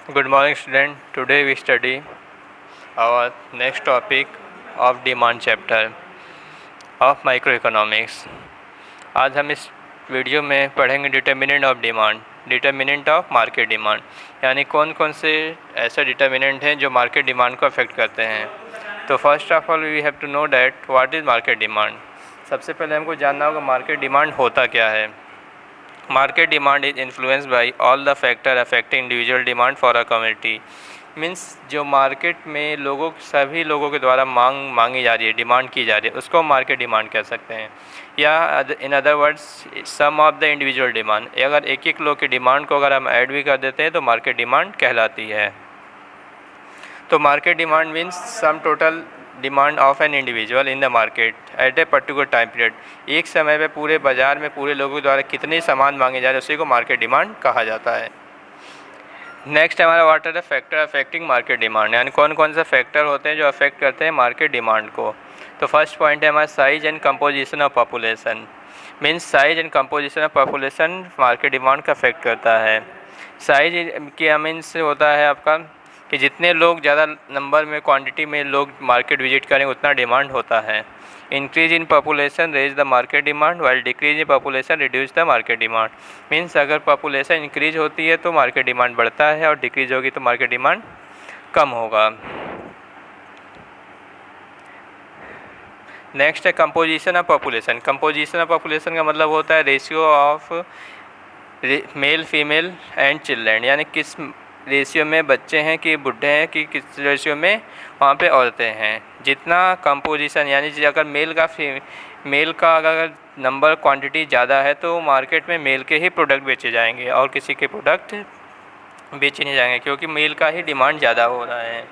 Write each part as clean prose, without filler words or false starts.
Good morning, student. Today we study our next topic of demand chapter of microeconomics. आज हम इस video में पढ़ेंगे determinant of demand, determinant of market demand, यानी कौन कौन से ऐसे डिटर्मिनेंट हैं जो मार्केट डिमांड को अफेक्ट करते हैं। तो first of all we have to know that what is market demand. सबसे पहले हमको जानना होगा मार्केट डिमांड होता क्या है। Market demand is influenced by all the factor affecting individual demand for a community. Means जो मार्केट में सभी लोगों के द्वारा मांगी जा रही है, डिमांड की जा रही है, उसको मार्केट डिमांड कह सकते हैं। या in other words sum of the individual demand, अगर एक एक लोग की डिमांड को अगर हम ऐड भी कर देते हैं तो मार्केट डिमांड कहलाती है। तो market demand means sum total demand of an individual in the market at a particular time period. एक समय में पूरे बाज़ार में पूरे लोगों द्वारा कितने सामान मांगे जा रहे हैं उसी को मार्केट डिमांड कहा जाता है। नेक्स्ट हमारा what are the factor affecting market demand, यानी कौन कौन से फैक्टर होते हैं जो अफेक्ट करते हैं मार्केट डिमांड को। तो फर्स्ट पॉइंट है हमारा size and composition of population. Means size and composition of population market demand का अफेक्ट करता है। साइज क्या मीन्स होता है आपका कि जितने लोग ज़्यादा नंबर में क्वांटिटी में लोग मार्केट विजिट करेंगे उतना डिमांड होता है। Increase in population raise the market demand while decrease in population reduce the market demand. Means अगर पॉपुलेशन इंक्रीज होती है तो मार्केट डिमांड बढ़ता है और डिक्रीज होगी तो मार्केट डिमांड कम होगा। नेक्स्ट है composition of population. Composition of population का मतलब होता है ratio of male female and children, यानी किस रेशियो में बच्चे हैं कि बूढ़े हैं कि किस रेशियो में वहाँ पे औरतें हैं। जितना कंपोजिशन यानी अगर मेल का अगर नंबर क्वांटिटी ज़्यादा है तो मार्केट में मेल के ही प्रोडक्ट बेचे जाएंगे और किसी के प्रोडक्ट बेचे नहीं जाएंगे क्योंकि मेल का ही डिमांड ज़्यादा हो रहा है।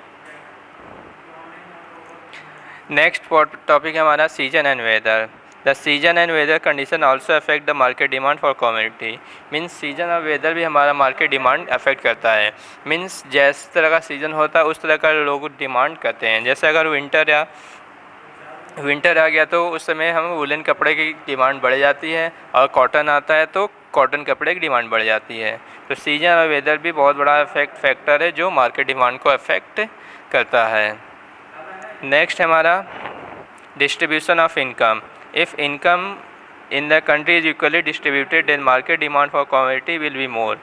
नेक्स्ट टॉपिक है हमारा season and weather. The season and weather condition also affect the market demand for community. Means season और वेदर भी हमारा मार्केट डिमांड अफेक्ट करता है। मीन्स जिस तरह का सीज़न होता है उस तरह का लोग डिमांड करते हैं। जैसे अगर विंटर आ गया तो उस समय हम वुलन कपड़े की डिमांड बढ़ जाती है और कॉटन आता है तो कॉटन कपड़े की डिमांड बढ़ जाती है। तो सीजन और वेदर भी बहुत बड़ा फैक्टर है जो मार्केट डिमांड को अफेक्ट करता है। नेक्स्ट हमारा distribution of income. If income in the country is equally distributed, then market demand for commodity will be more.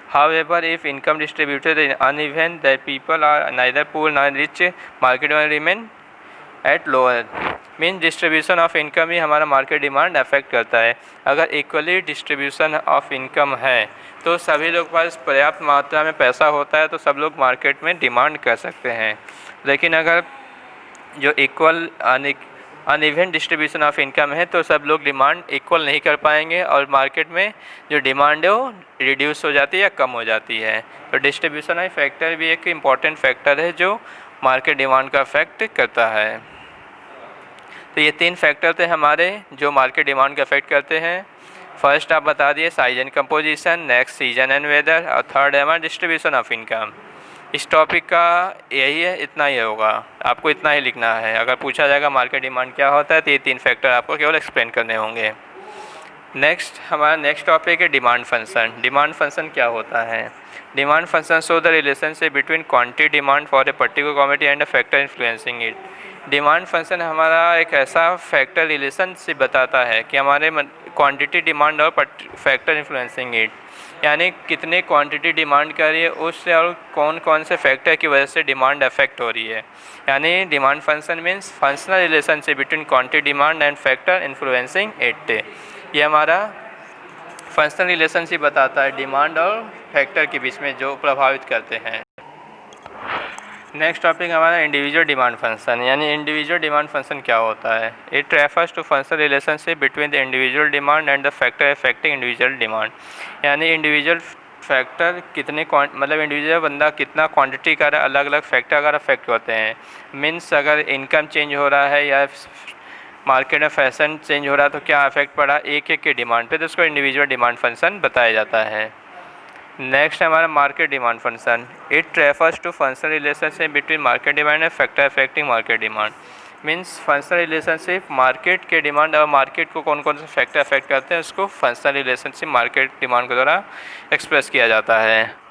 However, if income distributed is uneven, then people are neither poor nor rich, market will remain at lower. Means distribution of income ही हमारा market demand affect करता है। अगर equally distribution of income है तो सभी लोग के पास पर्याप्त मात्रा में पैसा होता है तो सब लोग मार्केट में डिमांड कर सकते हैं। लेकिन अगर जो अनइवन डिस्ट्रीब्यूशन ऑफ इनकम है तो सब लोग डिमांड इक्वल नहीं कर पाएंगे और मार्केट में जो डिमांड है वो रिड्यूस हो जाती है या कम हो जाती है। तो डिस्ट्रीब्यूशन ऑफ फैक्टर भी एक इम्पॉर्टेंट फैक्टर है जो मार्केट डिमांड का अफेक्ट करता है। तो ये तीन फैक्टर थे हमारे जो मार्केट डिमांड का अफेक्ट करते हैं। फर्स्ट आप बता दिए size and composition, next season and weather और थर्ड है हमारा डिस्ट्रीब्यूशन ऑफ इनकम। इस टॉपिक का यही है, इतना ही होगा, आपको इतना ही लिखना है। अगर पूछा जाएगा मार्केट डिमांड क्या होता है तो ये तीन फैक्टर आपको केवल एक्सप्लेन करने होंगे। हमारा नेक्स्ट टॉपिक है डिमांड फंक्शन। डिमांड फंक्शन क्या होता है? Demand function show the relationship between quantity demand for a particular commodity and a factor influencing it. Demand function हमारा एक ऐसा फैक्टर रिलेशनशिप बताता है कि हमारे क्वांटिटी डिमांड और फैक्टर इन्फ्लुएंसिंग इट, यानी कितने क्वांटिटी डिमांड कर रही है उससे और कौन कौन से फैक्टर की वजह से डिमांड अफेक्ट हो रही है। यानी demand function means functional relationship between quantity demand and factor influencing it. ये हमारा फंक्शनल रिलेशनशिप बताता है डिमांड और फैक्टर के बीच में जो प्रभावित करते हैं। नेक्स्ट टॉपिक हमारा इंडिविजुअल डिमांड फंक्शन, यानी इंडिविजुअल डिमांड फंक्शन क्या होता है? It refers to functional relationship between the individual demand and the factor affecting individual demand. यानी इंडिविजुअल फैक्टर मतलब इंडिविजुअल बंदा कितना क्वांटिटी का अलग अलग फैक्टर अगर अफेक्ट होते हैं। मीन्स अगर इनकम चेंज हो रहा है या मार्केट में फैशन चेंज हो रहा है तो क्या अफेक्ट पड़ा एक एक के डिमांड पे, तो उसको इंडिविजुअल डिमांड फंक्शन बताया जाता है। नेक्स्ट हमारा market demand function. It refers to functional relationship between market demand and factor affecting market demand. Means functional relationship market के डिमांड और मार्केट को कौन कौन से फैक्टर अफेक्ट करते हैं उसको फंक्शनल रिलेशनशिप मार्केट डिमांड के द्वारा एक्सप्रेस किया जाता है।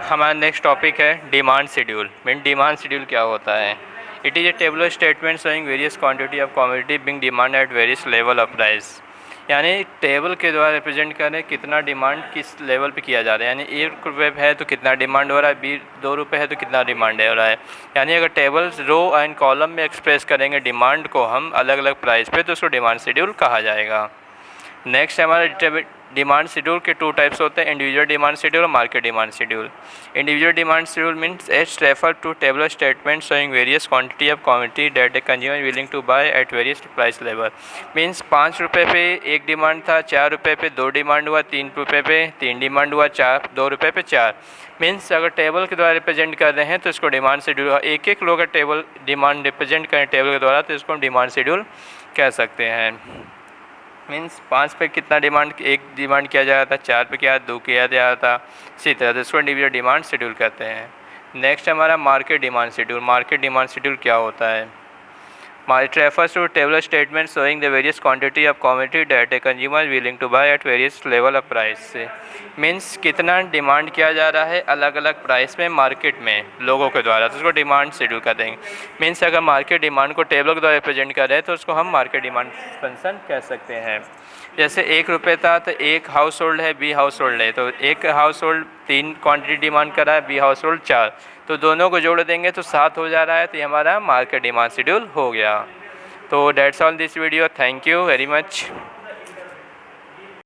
हमारा नेक्स्ट टॉपिक है demand schedule. Mean demand schedule क्या होता है? It is a tabular statement showing various quantity of commodity being demand at various level of price. यानी टेबल के द्वारा रिप्रेजेंट करें कितना डिमांड किस लेवल पे किया जा रहा है। यानी ₹1 है तो कितना डिमांड हो रहा है, ₹2 है तो कितना डिमांड हो रहा है। यानी अगर टेबल रो एंड कॉलम में एक्सप्रेस करेंगे डिमांड को हम अलग अलग प्राइस पे, तो उसको डिमांड शेड्यूल कहा जाएगा। नेक्स्ट हमारा डिमांड शेड्यूल के 2 टाइप्स होते हैं, इंडिविजुअल डिमांड शेड्यूल और market demand schedule. Individual demand schedule means it's refer to tabular statement showing various quantity of commodity that a consumer willing to buy at various price level. Means ₹5 पे 1 demand था, ₹4 पे 2 demand हुआ, ₹3 पे 3 demand हुआ, ₹2 पे 4। Means अगर table के द्वारा रिप्रेजेंट कर रहे हैं तो इसको डिमांड शेड्यूल, एक लोग अगर टेबल डिमांड रिप्रेजेंट करें टेबल के द्वारा तो इसको हम डिमांड शेड्यूल कह सकते हैं। मीन्स 5 पे कितना डिमांड, 1 डिमांड किया जा रहा था, 4 पे क्या 2 किया जा रहा था, इसी तरह से इसको इंडिविजुअल डिमांड शेड्यूल कहते हैं। नेक्स्ट हमारा market demand schedule. Market demand schedule क्या होता है? It refers to tabular statement showing the various quantity of commodity that a consumer is willing to buy at various level of price। Means कितना demand किया जा रहा है अलग अलग प्राइस में मार्केट में लोगों के द्वारा, तो उसको डिमांड शेड्यूल कर देंगे। मीन्स अगर मार्केट डिमांड को टेबल के द्वारा रिप्रेजेंट कर रहे हैं तो उसको हम मार्केट डिमांड फंक्शन कह सकते हैं। जैसे ₹1 था तो एक हाउस होल्ड है, बी हाउस होल्ड है, तो एक हाउस होल्ड 3 क्वान्टिटी डिमांड कर रहा है, बी हाउस होल्ड 4, तो दोनों को जोड़ देंगे तो 7 हो जा रहा है, तो ये हमारा मार्केट डिमांड शेड्यूल हो गया। तो that's all this video, thank you very much.